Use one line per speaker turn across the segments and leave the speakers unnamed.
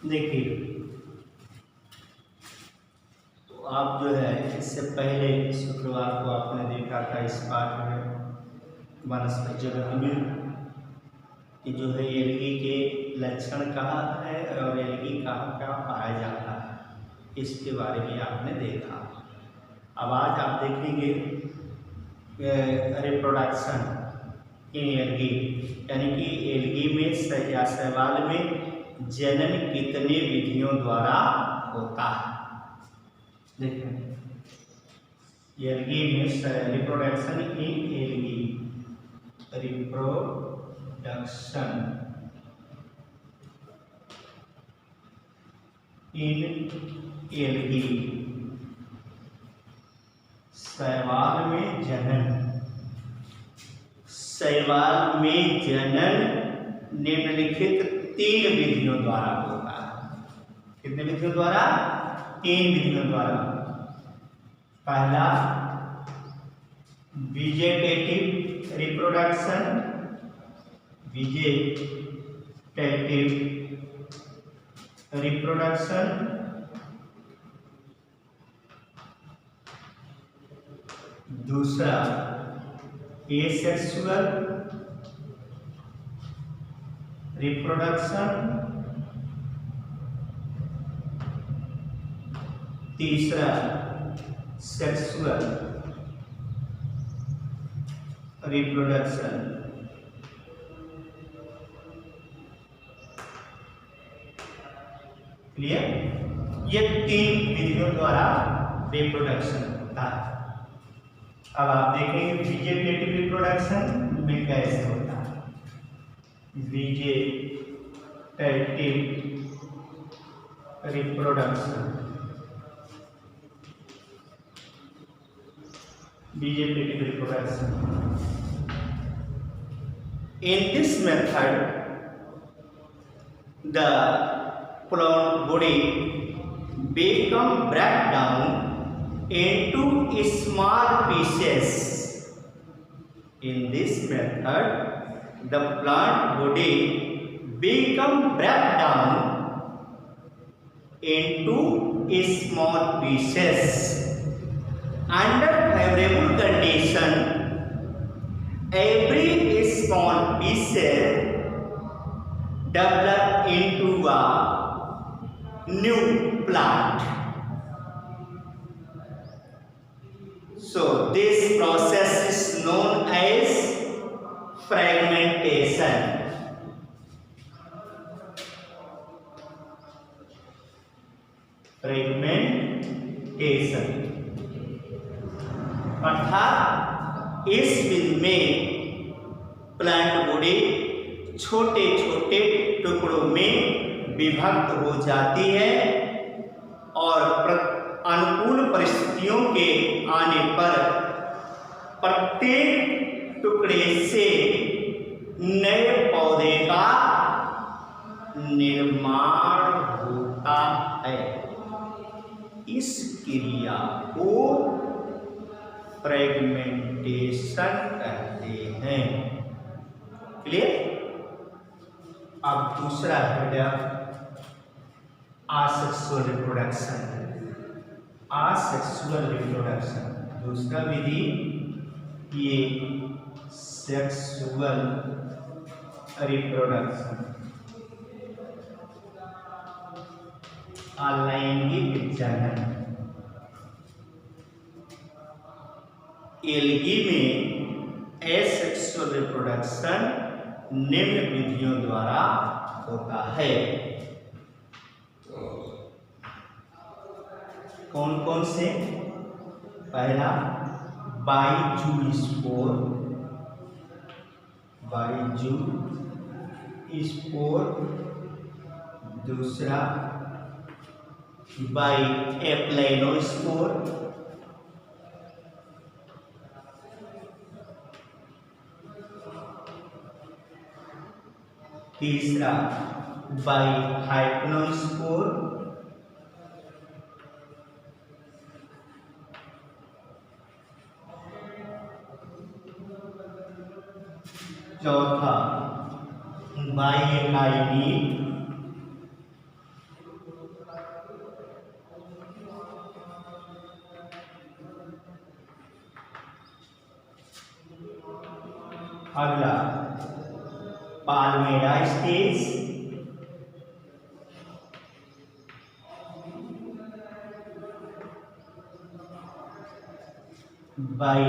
देखिए, तो आप जो है इससे पहले शुक्रवार को आपने देखा था इस पाठ में वनस्पति जगत में कि जो है एलगी के लक्षण कहाँ है और एलगी कहाँ कहाँ पाया जाता है, इसके बारे में आपने देखा। अब आज आप देखेंगे रिप्रोडक्शन इन एलगी, यानी कि एलगी में या शैवाल में जनन कितने विधियों द्वारा होता है। देखें, एलगी में reproduction in algae, reproduction in algae, शैवाल में जनन, शैवाल में जनन निम्नलिखित 3 विधियों द्वारा होता है। कितने विधियों द्वारा? 3 विधियों द्वारा। पहला वेजिटेटिव रिप्रोडक्शन, वेजिटेटिव रिप्रोडक्शन, दूसरा एसेक्सुअल रिप्रोडक्शन, तीसरा सेक्सुअल रिप्रोडक्शन। क्लियर? ये 3 विधियों द्वारा रिप्रोडक्शन होता है। अब आप देखेंगे वेजिटेटिव रिप्रोडक्शन में कैसे होता है। Vegetative reproduction, vegetative reproduction. In this method, the plant body become break down into small pieces. In this method, the plant body become break down into small pieces. Under favorable condition, every small piece develop into a new plant. So this process is known as fragmentation. Fragmentation अर्थात इस विधि में plant body छोटे छोटे टुकड़ों में विभक्त हो जाती है और अनुकूल परिस्थितियों के आने पर प्रत्येक टुकड़े से नए पौधे का निर्माण होता है। इस क्रिया को फ्रेगमेंटेशन कहते हैं। क्लियर? अब दूसरा है आसेक्सुअल रिप्रोडक्शन। आसेक्सुअल रिप्रोडक्शन दूसरा विधि, ये सेक्सुअल रिप्रोडक्शन, अलैंगिक जनन। एलगी में एसेक्सुअल रिप्रोडक्शन निम्न विधियों द्वारा होता है। कौन कौन से? पहला बाइजूस्पोर, बाइजूस्पोर, दूसरा बाइएप्लाइनोस्पोर, तीसरा बाइहाइपनोस्पोर, चौथा बाइएकाइनिक, अगला palmyra stage, by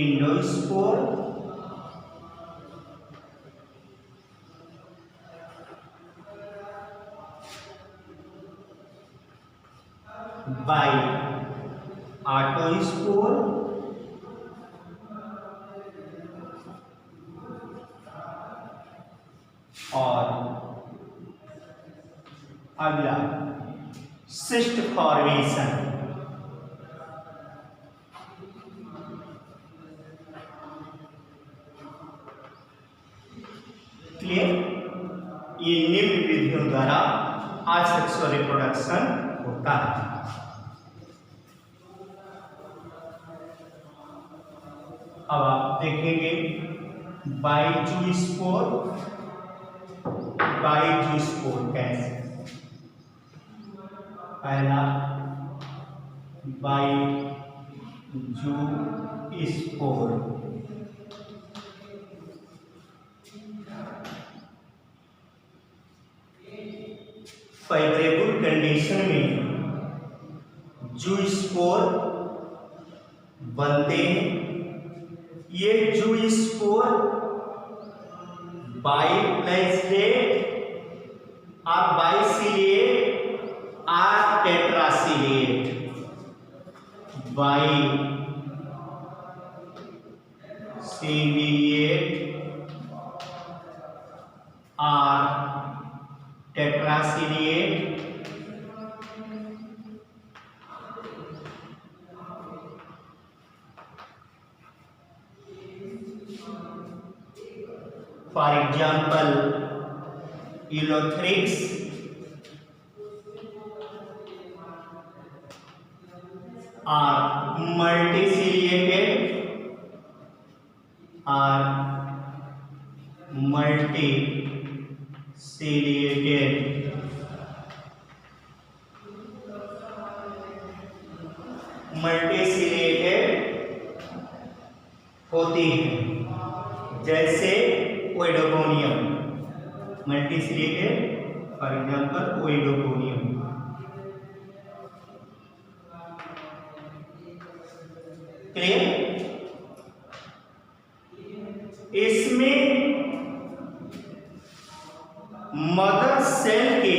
endospore, by ऑटोस्पोर, और अगला सिस्ट फॉर्मेशन। क्लियर? ये निम्न विधियों द्वारा असेक्सुअल रिप्रोडक्शन होता है। अब आप देखेंगे बाइजूस्पोर, बाइजूस्पोर कैसे? पहला बाइजूस्पोर, फेवरेबल कंडीशन में जूस्पोर बनते हैं। ये जूस्पोर बाइफ्लैजेलेट और बाइसिलिएट और टेट्रासिलिएट, बाइसिलिएट और टेट्रासिलिएट फॉर एग्जाम्पल इलोथ्रिक्स, are multiciliated, मल्टीसिलिएटेड होती हैं, जैसे ओइडोगोनियम, मल्टीसिलिएटेड फॉर एग्जाम्पल ओइडोगोनियम। क्लियर? इसमें मदर सेल के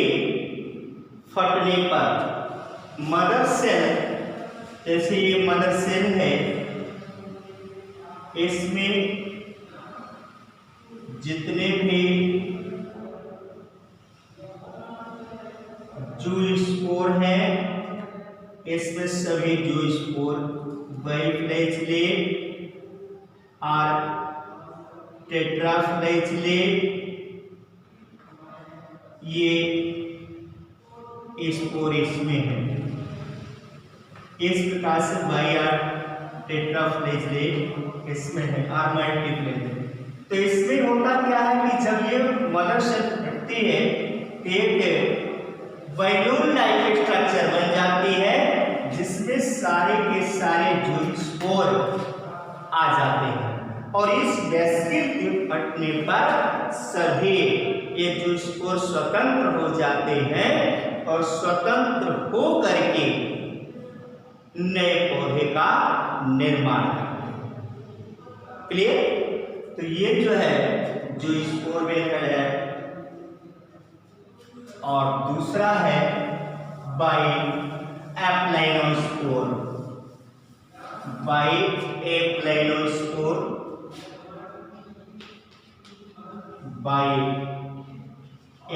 फटने पर, मदर सेल जैसे ये मदर सेल है, इसमें जितने भी जूस्पोर हैं, इसमें सभी जूस्पोर बाइफ्लैजेलेट और टेट्राफ्लैजेलेट ये स्पोर इसमें है। इस प्रकार से बाई और टेट्राफ्लैजेलेट इसमें है और मल्टीफ्लैजेलेट। तो इसमें होता क्या है कि जब ये मदर सेल फटती है, एक बैलून लाइक स्ट्रक्चर बन जाती है, जिसमें सारे के सारे जूस्पोर आ जाते हैं, और इस वेसिकल के फटने पर सभी ये जूस्पोर स्वतंत्र हो जाते हैं और स्वतंत्र हो करके नए पौधे का निर्माण करते हैं। क्लियर? तो ये जो है जूस्पोर मेथड है। और दूसरा है बाई एप्लाइनोस्पोर, बाई एप्लाइनोस्पोर, बाई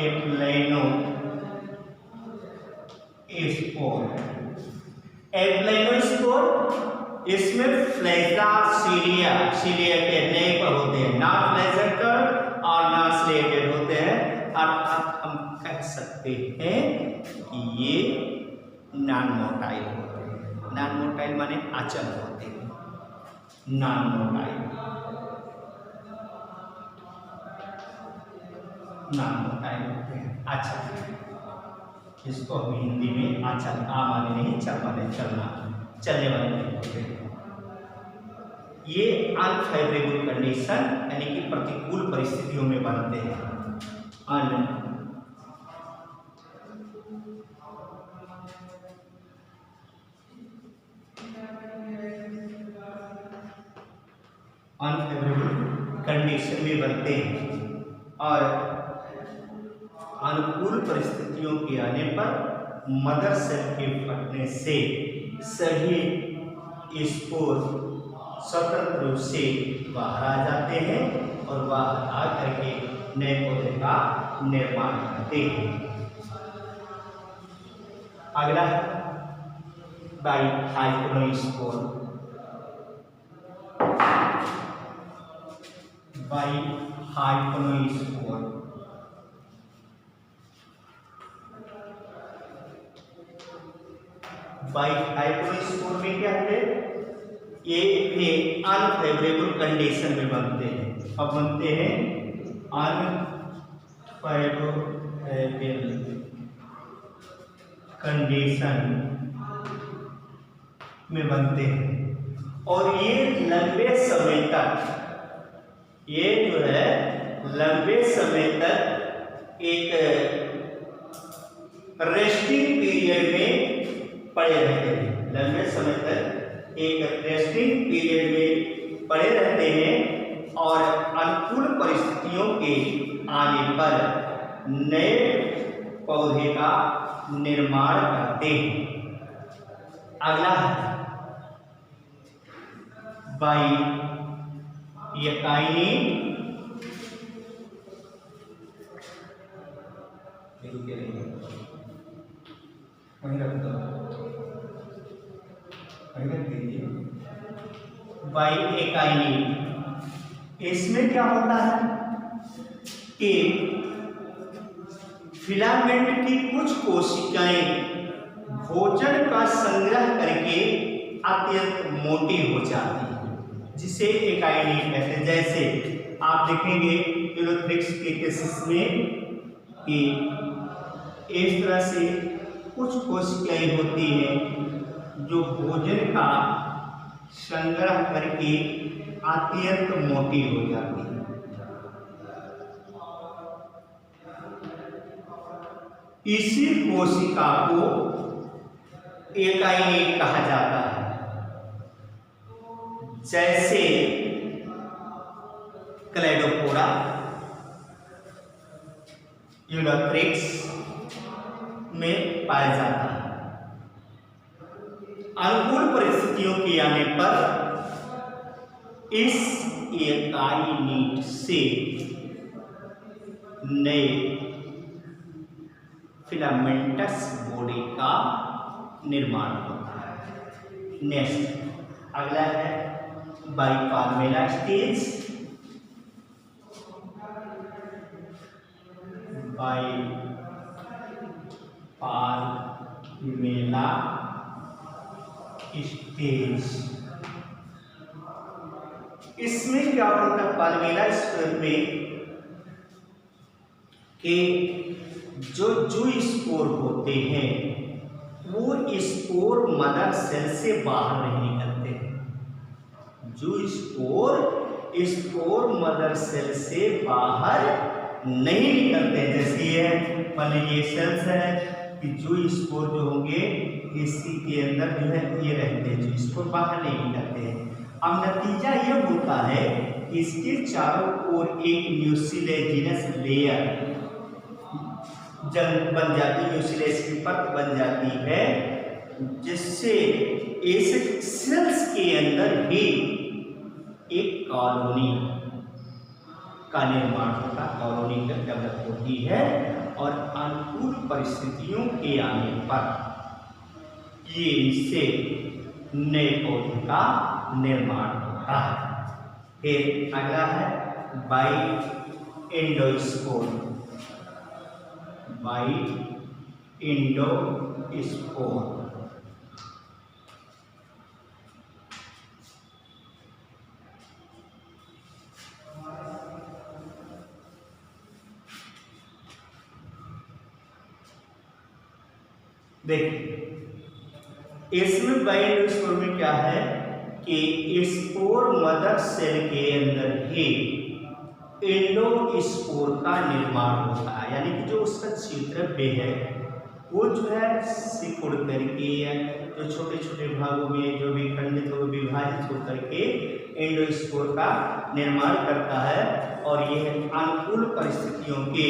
एप्लाइनोस्पोर। एप्लाइनोस्पोर इसमें फ्लैजा सिलिएटेड नहीं पर होते हैं, ना फ्लैजेटेड और ना सिलिएटेड होते हैं, अर्थात हम कह सकते हैं कि ये नॉन मोटाइल होते हैं। नॉन मोटाइल माने अचल होते हैं, नॉन मोटाइल, नॉन मोटाइल होते हैं, अचल। इसको हम हिंदी में अचल, आ माने नहीं, चल माने चलना, चलने वाले नहीं होते। ये अनफेवरेबल कंडीशन यानी कि प्रतिकूल परिस्थितियों में बनते हैं। अनफेवरेबल कंडीशन में बनते हैं और अनुकूल परिस्थितियों के आने पर मदर सेल के फटने से सभी स्पोर स्वतंत्र रूप से बाहर आ जाते हैं और बाहर आ करके नए पौधे का निर्माण करते हैं। अगला बाइहाइपोनोस्पोर। बाइहाइपोनोस्पोर बाइहाइपोनोस्पोर में क्या है, ये भी अनफेवरेबल कंडीशन में बनते हैं। अब बनते हैं अनफेवरेबल कंडीशन में बनते हैं और ये लंबे समय तक, ये जो है लंबे समय तक एक रेस्टिंग पीरियड में पड़े रहते हैं। लंबे समय तक एक रेस्टिंग पीरियड में पड़े रहते हैं और अनुकूल परिस्थितियों के आने पर नए पौधे का निर्माण करते हैं। अगला बाइएकाइनी बाइएकाइनी, इसमें क्या होता है कि फिलामेंट की कुछ कोशिकाएं भोजन का संग्रह करके अत्यंत मोटी हो जाती है, जिसे एकाइनी कहते हैं। जैसे आप देखेंगे यूरोथ्रिक्स के केसेस में कि इस तरह से कुछ कोशिकाएं होती हैं जो भोजन का संग्रह करके अत्यंत मोटी हो जाती है। इसी कोशिका को एकाइनी कहा जाता है। जैसे क्लेडोपोरा, यूरोथ्रिक्स में पाया जाता है। अनुकूल परिस्थितियों के आने पर इस एकाइनीट से नए फिलामेंटस बॉडी का निर्माण होता है। नेक्स्ट अगला है बाइपाल्मेला स्टेज। बाइपाल्मेला स्टेज, इसमें क्या होता है पाल्मेला स्टेज में कि जो स्पोर होते हैं वो स्पोर मदर सेल से बाहर नहीं निकलते। जो स्पोर मदर सेल से बाहर नहीं निकलते। जैसे ये मान लीजिए सेल्स है कि जो स्पोर जो होंगे इसी के अंदर जो है ये रहते हैं, जो स्पोर बाहर नहीं निकलते हैं। अब नतीजा ये होता है कि इसके चारों ओर एक म्यूसिलेजिनस लेयर बन जाती है, म्यूसिलेज की परत बन जाती है, जिससे इस सेल्स के अंदर भी एक कॉलोनी का निर्माण होता है, कॉलोनी डेवलप होती है और अनुकूल परिस्थितियों के आने पर ये इससे नए पौधे का निर्माण होता है। फिर अगला है बाइएंडोस्पोर। बाइएंडोस्पोर देखिए, इसमें बाइएंडोस्पोर में क्या है कि स्पोर मदर सेल के अंदर ही एंडोस्पोर का निर्माण होता है, यानी कि जो उसका क्षेत्रफल है वो जो है सिकुड़ करके या जो छोटे छोटे भागों में जो भी खंडित हो विभाजित होकर के एंडोस्पोर का निर्माण करता है और यह अनुकूल परिस्थितियों के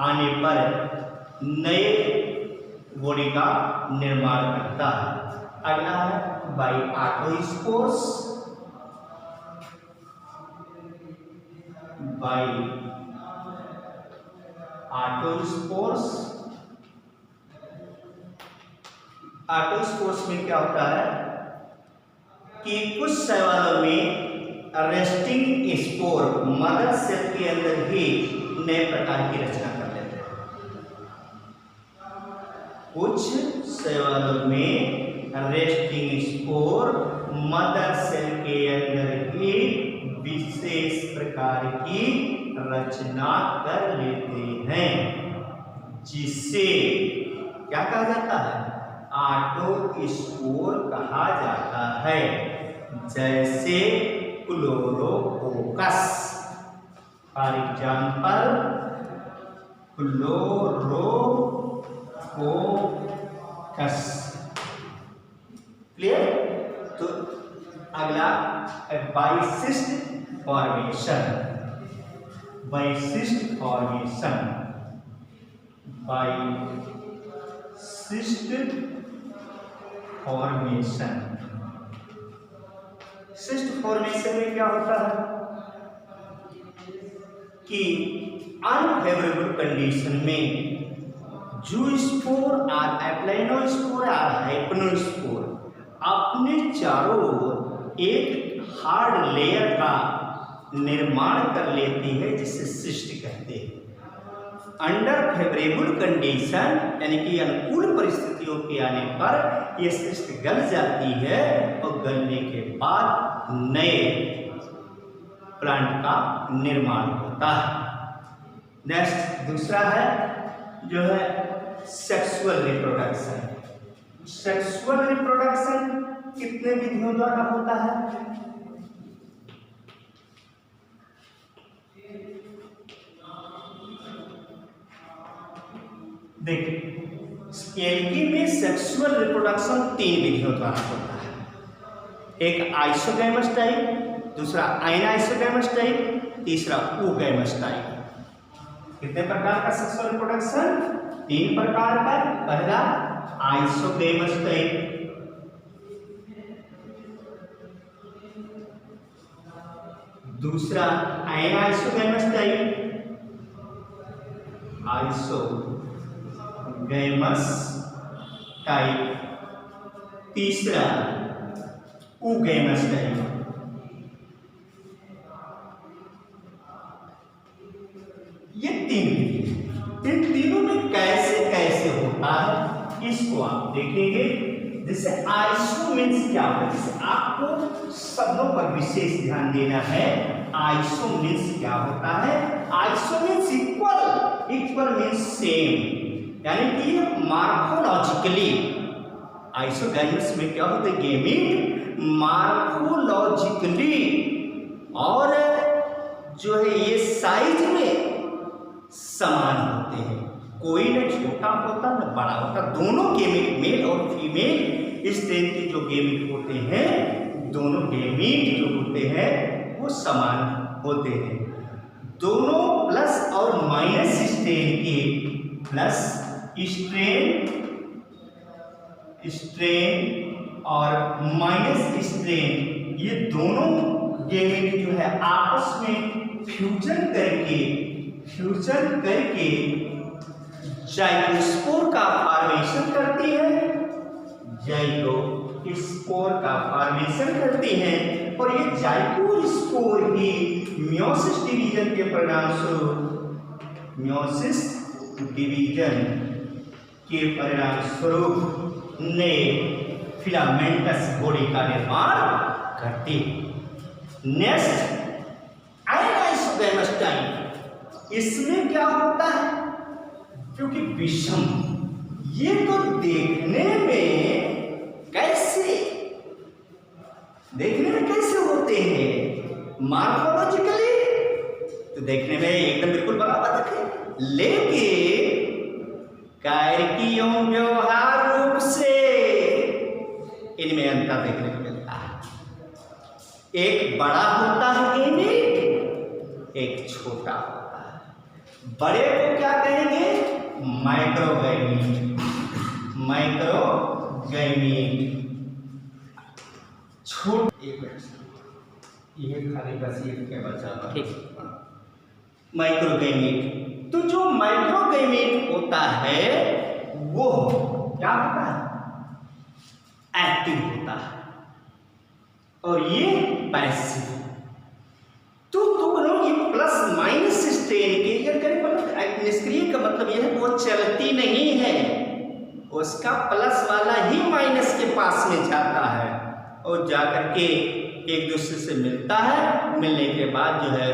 आने पर नए बॉडी का निर्माण करता है। अगला है बाई ऑटोस्पोर्स। बाई ऑटोस्पोर्स, ऑटोस्पोर्स में क्या होता है कि कुछ शैवालों में रेस्टिंग स्पोर मदर सेल के अंदर ही नए प्रकार की रचना कर लेते हैं। कुछ शैवालों में रेस्टिंग स्पोर मदर सेल के अंदर ही विशेष प्रकार की रचना कर लेते हैं, जिसे क्या कहा जाता है? ऑटोस्पोर कहा जाता है। जैसे chlorococcus, for example chlorococcus. Clear? तो अगला bicyst formation. Bicyst formation, bicyst formation. Cyst formation में क्या होता है कि अनफेवरेबल कंडीशन में जूस्पोर और एप्लाइनोस्पोर और हाइपनोस्पोर अपने चारों ओर एक हार्ड लेयर का निर्माण कर लेती है, जिसे सिस्ट कहते हैं। अंडर फेवरेबल कंडीशन यानी कि अनुकूल परिस्थितियों के आने पर यह सिस्ट गल जाती है और गलने के बाद नए प्लांट का निर्माण होता है। नेक्स्ट दूसरा है जो है सेक्सुअल रिप्रोडक्शन। सेक्सुअल रिप्रोडक्शन कितने विधियों द्वारा होता है? देखिए, एल्गी में सेक्सुअल रिप्रोडक्शन 3 विधियों द्वारा होता है। एक आइसोगैमस टाइप, दूसरा अनआइसोगैमस टाइप, तीसरा ओगैमस टाइप। कितने प्रकार का सेक्सुअल रिप्रोडक्शन? 3 प्रकार का। पहला आइसोगैमस टाइप, दूसरा अनआइसोगैमस टाइप, आइसोगैमस टाइप, तीसरा ओगैमस टाइप। ये 3 इन तीनों में कैसे कैसे होता है इसको आप देखेंगे। जैसे आइसो मीन्स क्या होता है, जैसे आपको शब्दों पर विशेष ध्यान देना है। आइसो मीन्स क्या होता है? Iso means equal, equal means same, यानी कि मार्फोलॉजिकली। आइसोगैमस में क्या होते हैं? गेमीट मार्फोलॉजिकली और जो है ये साइज में समान होते हैं, कोई न छोटा होता न बड़ा होता। दोनों गेमीट, मेल और फीमेल स्ट्रेन के जो गेमीट होते हैं, दोनों गेमीट जो होते हैं वो समान होते हैं। दोनों प्लस और माइनस स्ट्रेन के, प्लस स्ट्रेन और माइनस स्ट्रेन, ये दोनों गेमीट जो है आपस में फ्यूजन करके जाइगोस्पोर का फॉर्मेशन करती है, जाइगोस्पोर का फॉर्मेशन करती हैं। और ये जाइगोस्पोर ही मियोसिस डिवीजन के परिणाम स्वरूप, मियोसिस डिवीजन के परिणाम स्वरूप नए फिलामेंटस बॉडी का निर्माण करती है। नेक्स्ट अनआइसोगैमस टाइप, इसमें क्या होता है? क्योंकि विषम, ये तो देखने में कैसे, देखने होते हैं मॉर्फोलॉजिकली तो देखने में एकदम बिल्कुल बराबर रखे, लेकिन कार्कियों व्यवहार रूप से इनमें अंतर देखने को मिलता है। एक बड़ा होता है गैमीट, एक छोटा होता है। बड़े को क्या कहेंगे? माइक्रोगैमीट, माइक्रोगैमीट। छोटे ये खाली बस ये क्या बचा ठीक माइक्रोगैमीट। तो जो माइक्रोगैमीट होता है वो क्या होता है? एक्टिव होता है और ये पैसिव। तो दोनों ये प्लस माइनस स्ट्रेन के मतलब निष्क्रिय का मतलब यह है वो चलती नहीं है, उसका प्लस वाला ही माइनस के पास में जाता है और जाकर के एक दूसरे से मिलता है। मिलने के बाद जो है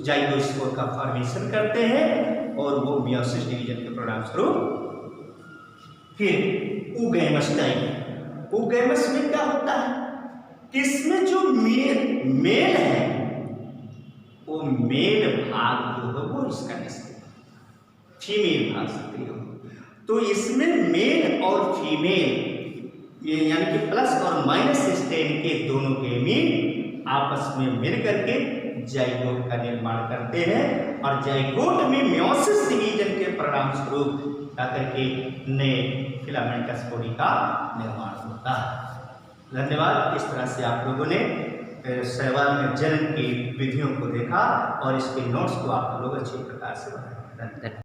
जाइगोस्पोर का फॉर्मेशन करते हैं और वो मियोसिस डिवीजन के परिणाम स्वरूप फिर उगैमस में क्या होता है? इसमें जो मेल है वो मेल भाग जो है वो इसका निष्क्रिय, फीमेल भाग सक्रिय हो। तो इसमें मेल और फीमेल यानी कि प्लस और माइनस स्ट्रेन के दोनों गैमीट आपस में मिल करके जाइगोट का निर्माण करते हैं और जाइगोट में मियोसिस डिवीजन के परिणाम स्वरूप जाकर के नए फिलामेंटस बॉडी का निर्माण होता है। धन्यवाद। इस तरह से आप लोगों ने शैवाल में जनन की विधियों को देखा और इसके नोट्स को आप लोग अच्छी प्रकार से बनाए।